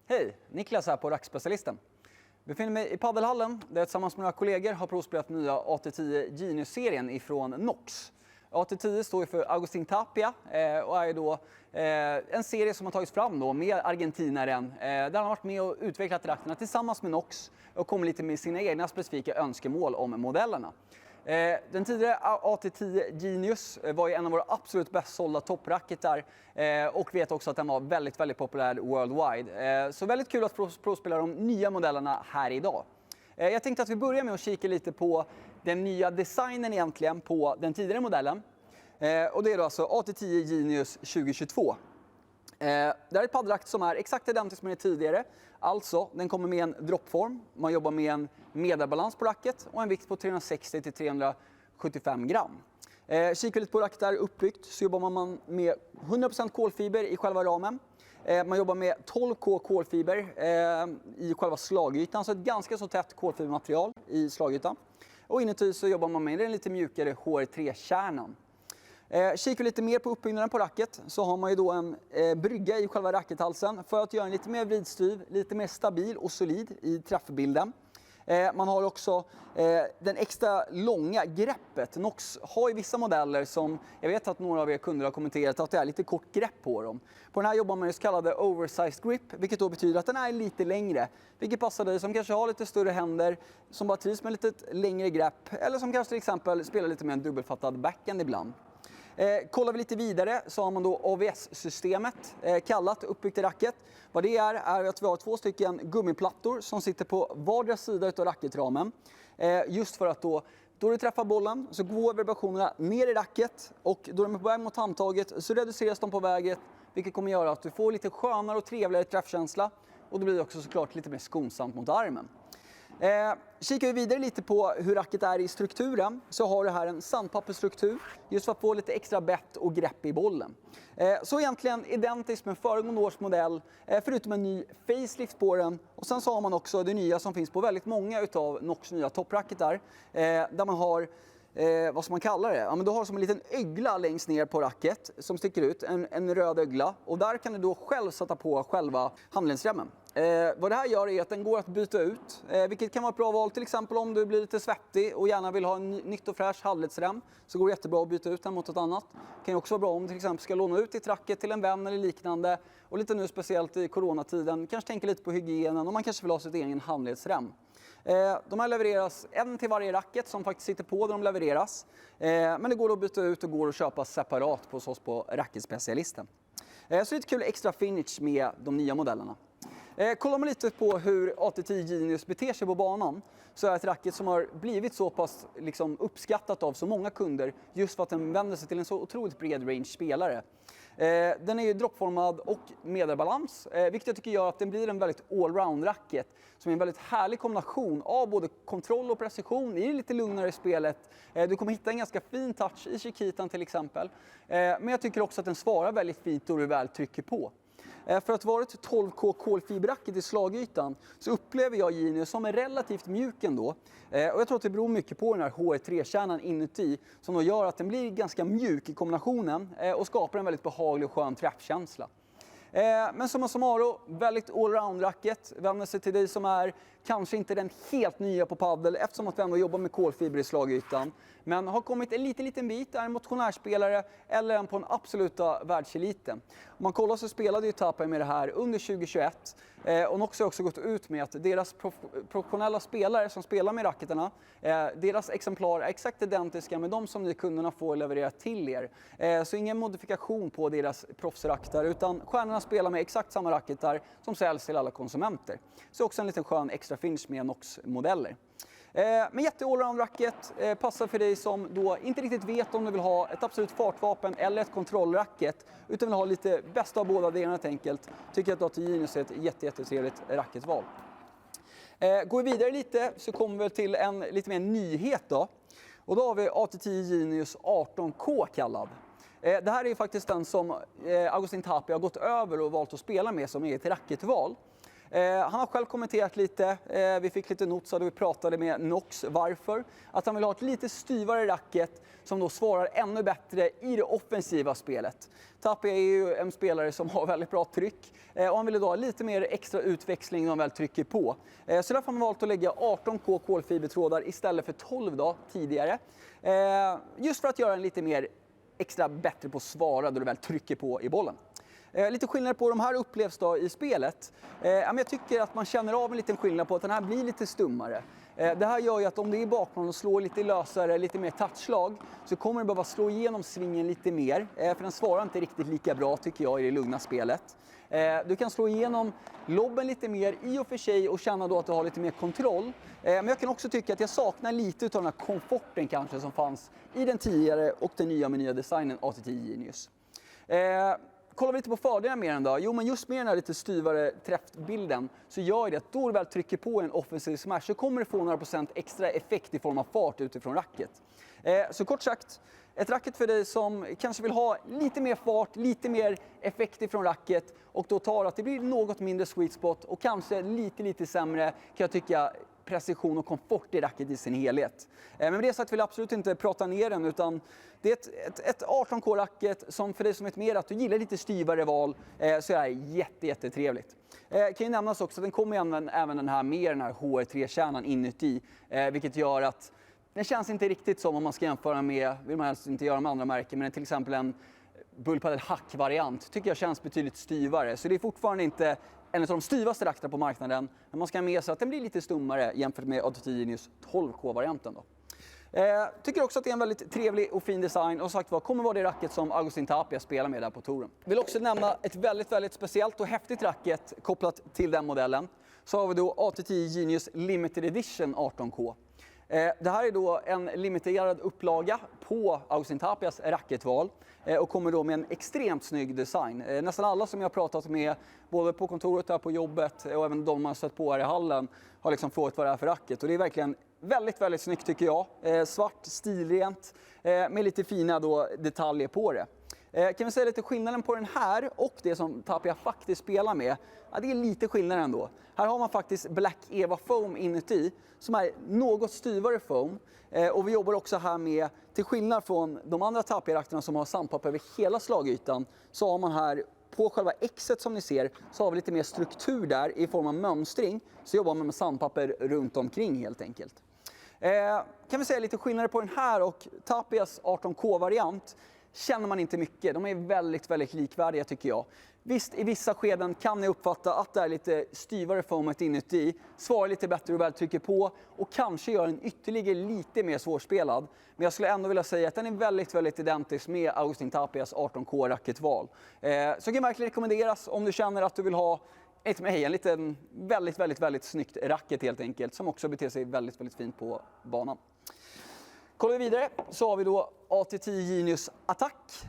Hej, Niklas här på Rackspecialisten. Befinner mig i paddelhallen där jag tillsammans med några kollegor har provspelat nya AT10 Genius-serien ifrån Nox. AT10 står för Agustin Tapia och är då en serie som har tagits fram då med argentinaren där han har varit med och utvecklat rakterna tillsammans med Nox och kommer lite med sina egna specifika önskemål om modellerna. Den tidigare AT10 Genius var ju en av våra absolut bäst sålda toppracketar och vet också att den var väldigt populär worldwide. Så väldigt kul att provspela de nya modellerna här idag. Jag tänkte att vi börjar med att kika lite på den nya designen egentligen på den tidigare modellen. Och det är då alltså AT10 Genius 2022. Det här är ett paddelracket som är exakt identiskt med det tidigare. Alltså, den kommer med en droppform. Man jobbar med en medelbalans på racket och en vikt på 360-375 gram. Kikar lite på racket är uppbyggt så jobbar man med 100% kolfiber i själva ramen. Man jobbar med 12K kolfiber i själva slagytan, så ett ganska så tätt kolfibermaterial i slagytan. Och inuti så jobbar man med den lite mjukare HR3-kärnan. Kikar lite mer på uppbyggnaden på racket så har man ju då en brygga i själva rackethalsen för att göra den lite mer vridstyv, lite mer stabil och solid i träffbilden. Man har också den extra långa greppet. Nox har ju vissa modeller som jag vet att några av er kunder har kommenterat att det är lite kort grepp på dem. På den här jobbar man med så kallade oversized grip, vilket då betyder att den är lite längre. Vilket passar dig som kanske har lite större händer, som bara trivs med lite längre grepp eller som kanske till exempel spelar lite med en dubbelfattad backhand ibland. Kollar vi lite vidare så har man då AVS-systemet kallat uppbyggt i racket. Vad det är att vi har 2 stycken gummiplattor som sitter på vardera sida av racketramen. Just för att då du träffar bollen så går vibrationerna ner i racket och då de är på väg mot handtaget så reduceras de på vägen, vilket kommer göra att du får lite skönare och trevligare träffkänsla och det blir också såklart lite mer skonsamt mot armen. Kikar vi vidare lite på hur racket är i strukturen så har det här en sandpappersstruktur just för att få lite extra bett och grepp i bollen. Så egentligen identiskt med föregående års modell förutom en ny facelift på den och sen så har man också det nya som finns på väldigt många utav Nox nya toppracketar där man har vad ska man kalla det? Ja, men du har som en liten ögla längst ner på racket som sticker ut, en röd ögla och där kan du då själv sätta på själva handledsremmen. Vad det här gör är att den går att byta ut, vilket kan vara ett bra val till exempel om du blir lite svettig och gärna vill ha en nytt och fräsch handledsrem så går det jättebra att byta ut den mot ett annat. Det kan också vara bra om du till exempel ska låna ut ditt racket till en vän eller liknande och lite nu speciellt i coronatiden kanske tänka lite på hygienen och man kanske vill ha sitt egen handledsrem. De här levereras en till varje racket som faktiskt sitter på där de levereras. Men det går att byta ut och går att köpa separat på oss på Racketspecialisten. Så lite kul extra finish med de nya modellerna. Kollar man lite på hur AT10 Genius beter sig på banan så är det ett racket som har blivit så pass uppskattat av så många kunder just för att den vänder sig till en så otroligt bred range spelare. Den är ju droppformad och medelbalans, vilket jag tycker gör att den blir en väldigt allround-racket som är en väldigt härlig kombination av både kontroll och precision i det lite lugnare spelet. Du kommer hitta en ganska fin touch i chiquitan till exempel, men jag tycker också att den svarar väldigt fint då du väl trycker på. För att vara ett 12K kolfiberracket i slagytan så upplever jag Genius som är relativt mjuk ändå. Och jag tror att det beror mycket på den här HR3-kärnan inuti som då gör att den blir ganska mjuk i kombinationen och skapar en väldigt behaglig och skön träffkänsla. Men summa summarum, väldigt allround-racket, vänder sig till dig som är kanske inte den helt nya på paddel eftersom att vi ändå jobbar med kolfiber i slagytan. Men har kommit en liten bit, är en motionärspelare eller en på den absoluta världseliten. Om man kollar så spelade ju Tapia med det här under 2021 och Nox har också gått ut med att deras professionella spelare som spelar med racketerna, deras exemplar är exakt identiska med de som ni kunderna får leverera till er. Så ingen modifikation på deras proffsracketar utan stjärnorna spelar med exakt samma racketar som säljs till alla konsumenter. Så också en liten skön extra finish med Nox-modeller. Men jätte allround-racket passar för dig som då inte riktigt vet om du vill ha ett absolut fartvapen eller ett kontrollracket utan vill ha lite bästa av båda delarna helt enkelt. Tycker jag att AT10 Genius är ett jättetrevligt racketval. Går vi vidare lite så kommer vi till en lite mer nyhet då. Och då har vi AT10 Genius 18K kallad. Det här är ju faktiskt den som Agustin Tapia har gått över och valt att spela med som eget racketval. Han har själv kommenterat lite, vi fick lite nots och vi pratade med Nox varför. Att han vill ha ett lite styvare racket som då svarar ännu bättre i det offensiva spelet. Tapia är ju en spelare som har väldigt bra tryck och han vill då ha lite mer extra utväxling när han väl trycker på. Så därför har man valt att lägga 18K kolfibertrådar istället för 12 då, tidigare. Just för att göra den lite mer extra bättre på att svara då du väl trycker på i bollen. Lite skillnad på de här upplevs då i spelet. Men jag tycker att man känner av en liten skillnad på att den här blir lite stummare. Det här gör ju att om det är bakplan och slår lite lösare, lite mer touchslag, så kommer det behöva slå igenom svingen lite mer. För den svarar inte riktigt lika bra tycker jag i det lugna spelet. Du kan slå igenom lobben lite mer i och för sig och känna då att du har lite mer kontroll. Men jag kan också tycka att jag saknar lite av den här komforten kanske som fanns i den tidigare och den nya designen AT10 Genius. Kollar vi lite på fördelarna med den då? Jo, men just med den här lite styvare träffbilden så gör det att då du väl trycker på en offensiv smash så kommer du få några procent extra effekt i form av fart utifrån racket. Så kort sagt, ett racket för dig som kanske vill ha lite mer fart, lite mer effekt ifrån racket och då tar att det blir något mindre sweet spot och kanske lite sämre kan jag tycka precision och komfort i racket i sin helhet. Men med det sagt vill jag absolut inte prata ner den utan det är ett 18K-racket som för dig som vet mer att du gillar lite styvare val så är det jättetrevligt. Kan ju nämnas också att den kommer även den här med den här HR3-kärnan inuti vilket gör att den känns inte riktigt som om man ska jämföra med, vill man helst inte göra med andra märken, men till exempel en Bullpadel Hack-variant tycker jag känns betydligt styvare. Så det är fortfarande inte en av de styvaste racketarna på marknaden, men man ska ha med sig att den blir lite stummare jämfört med AT10 Genius 12K-varianten då. Tycker också att det är en väldigt trevlig och fin design och sagt vad kommer vara det racket som Agustin Tapia spelar med där på touren. Vill också nämna ett väldigt speciellt och häftigt racket kopplat till den modellen. Så har vi då AT10 Genius Limited Edition 18K. Det här är då en limiterad upplaga på Agustin Tapias racketval och kommer då med en extremt snygg design. Nästan alla som jag har pratat med, både på kontoret här på jobbet och även de man har stött på här i hallen, har liksom frågat vad det är för racket. Och det är verkligen väldigt snyggt tycker jag. Svart, stilrent, med lite fina då detaljer på det. Kan vi säga lite skillnaden på den här och det som Tapia faktiskt spelar med? Ja, det är lite skillnad ändå. Här har man faktiskt Black Eva Foam inuti som är något styvare foam. Och vi jobbar också här med, till skillnad från de andra Tapia-rakterna som har sandpapper över hela slagytan, så har man här på själva Xet som ni ser så har vi lite mer struktur där i form av mönstring. Så jobbar man med sandpapper runt omkring helt enkelt. Kan vi säga lite skillnader på den här och Tapias 18K-variant känner man inte mycket. De är väldigt likvärdiga tycker jag. Visst, i vissa skeden kan ni uppfatta att det är lite styvare foamet inuti, svarar lite bättre och väl trycker på och kanske gör den ytterligare lite mer svårspelad. Men jag skulle ändå vilja säga att den är väldigt identisk med Agustin Tapias 18K-racketval. Så kan verkligen rekommenderas om du känner att du vill ha en liten väldigt snyggt racket helt enkelt som också beter sig väldigt fint på banan. Kollar vi vidare så har vi då AT10 Genius Attack.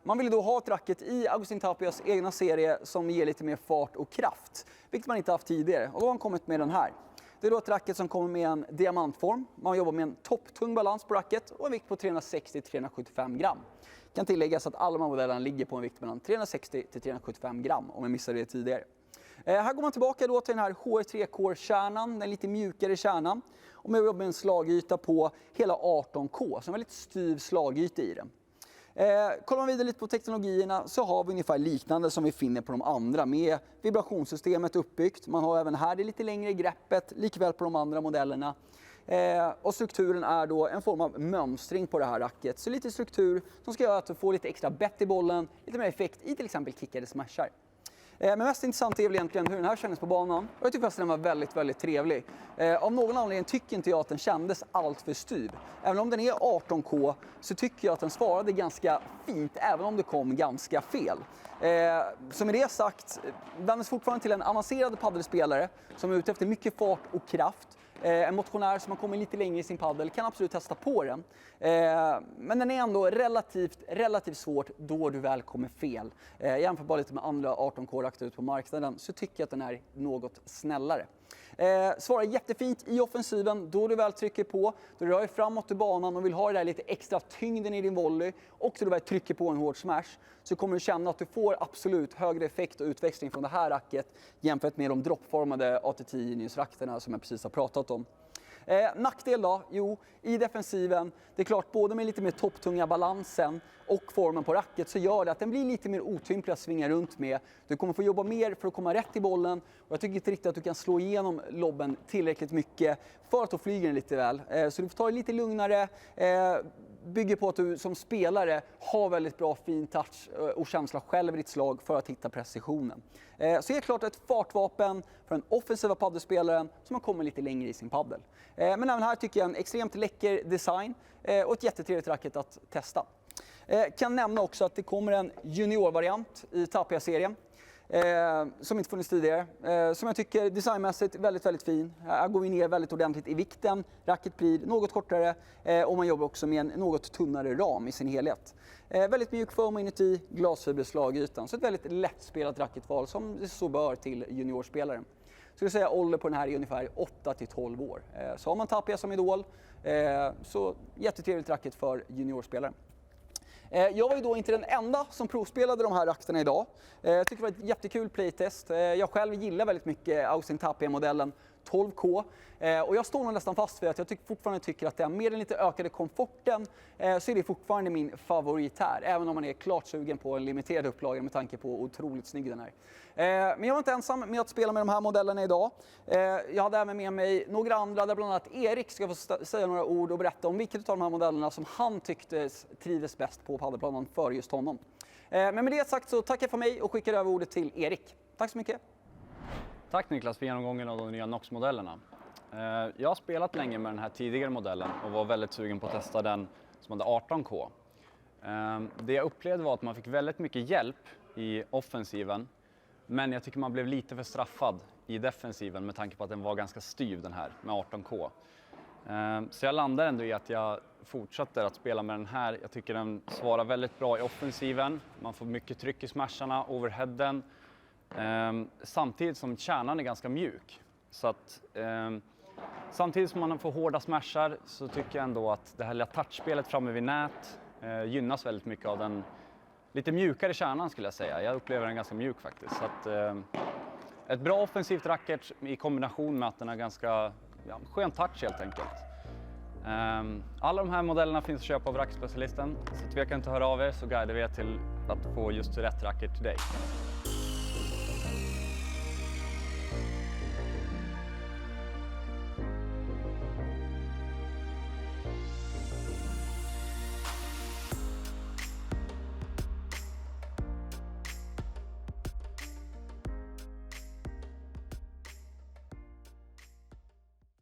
Man vill då ha ett racket i Agustin Tapias egna serie som ger lite mer fart och kraft, vilket man inte haft tidigare. Och då har han kommit med den här. Det är då ett racket som kommer med en diamantform. Man jobbar med en topptung balans på racket och en vikt på 360-375 gram. Kan tilläggas att alla modellerna ligger på en vikt mellan 360-375 gram om jag missade det tidigare. Här går man tillbaka då till den här HR3-core-kärnan, den lite mjukare kärnan. Och man jobbar med en slagyta på hela 18K, så en väldigt styv slagyta i den. Kollar man vidare lite på teknologierna så har vi ungefär liknande som vi finner på de andra med vibrationssystemet uppbyggt. Man har även här det lite längre greppet, likväl på de andra modellerna. Och strukturen är då en form av mönstring på det här racket. Så lite struktur som ska göra att du får lite extra bett i bollen, lite mer effekt i till exempel kickade smashar. Men mest intressant är väl egentligen hur den här kändes på banan. Och jag tycker faktiskt att den var väldigt trevlig. Av någon anledning tycker inte jag att den kändes allt för styv. Även om den är 18K så tycker jag att den svarade ganska fint, även om det kom ganska fel. Så med det sagt, vändes fortfarande till en avancerad paddelspelare som är ute efter mycket fart och kraft. En motionär som har kommit lite längre i sin paddel kan absolut testa på den. Men den är ändå relativt svårt då du väl kommer fel. Jämför bara lite med andra 18K-rakter ut på marknaden så tycker jag att den är något snällare. Svarar jättefint i offensiven då du väl trycker på, då du rör dig framåt i banan och vill ha det där lite extra tyngden i din volley och då du väl trycker på en hård smash, så kommer du känna att du får absolut högre effekt och utväxling från det här racket jämfört med de droppformade AT10 Genius-rakterna som jag precis har pratat om. Nackdel då? Jo, i defensiven, det är klart både med lite mer topptunga balansen och formen på racket så gör det att den blir lite mer otymplig att svinga runt med. Du kommer få jobba mer för att komma rätt i bollen och jag tycker inte riktigt att du kan slå igenom lobben tillräckligt mycket för att då flyger den lite väl. Så du får ta det lite lugnare, bygger på att du som spelare har väldigt bra fin touch och känsla själv i ditt slag för att hitta precisionen. Så helt klart ett fartvapen för den offensiva paddelspelaren som har kommit lite längre i sin paddel. Men även här tycker jag en extremt läcker design och ett jättetrevligt racket att testa. Kan nämna också att det kommer en juniorvariant i Tapia-serien som inte funnits tidigare. Som jag tycker designmässigt väldigt, väldigt fin. Här går vi ner väldigt ordentligt i vikten. Racket blir något kortare och man jobbar också med en något tunnare ram i sin helhet. Väldigt mjuk form inuti, glasfiberslag i ytan. Så ett väldigt lättspelat racketval som det så bör till juniorspelaren. Så jag säga ålder på den här är ungefär 8 till 12 år. Så har man Tapia som idol så jättetrevligt racket för juniorspelaren. Jag var ju då inte den enda som provspelade de här rakterna idag. Jag tycker det var ett jättekul playtest. Jag själv gillar väldigt mycket Agustin Tapia-modellen 12K. Och jag står nog nästan fast vid att jag fortfarande tycker att det är med den lite ökade komforten så är det fortfarande min favorit här. Även om man är klart sugen på en limiterad upplaga med tanke på otroligt snygg den här. Men jag var inte ensam med att spela med de här modellerna idag. Jag hade även med mig några andra där bland annat Erik ska få säga några ord och berätta om vilket av de här modellerna som han tyckte trivdes bäst på paddelplanen för just honom. Men med det sagt så tackar jag för mig och skickar över ordet till Erik. Tack så mycket. Tack Niklas för genomgången av de nya Nox-modellerna. Jag har spelat länge med den här tidigare modellen och var väldigt sugen på att testa den som hade 18K. Det jag upplevde var att man fick väldigt mycket hjälp i offensiven, men jag tycker man blev lite för straffad i defensiven med tanke på att den var ganska styv den här med 18K. Så jag landar ändå i att jag fortsätter att spela med den här. Jag tycker den svarar väldigt bra i offensiven. Man får mycket tryck i smasharna, overheaden. Samtidigt som kärnan är ganska mjuk. Så att, samtidigt som man får hårda smashar så tycker jag ändå att det här lilla touchspelet framme vid nät gynnas väldigt mycket av den lite mjukare kärnan skulle jag säga. Jag upplever den ganska mjuk faktiskt. Så att, ett bra offensivt racket i kombination med att den har ganska skön touch helt enkelt. Alla de här modellerna finns att köpa av racketspecialisten. Så tveka inte att höra av er så guidar vi er till att få just rätt racket till dig.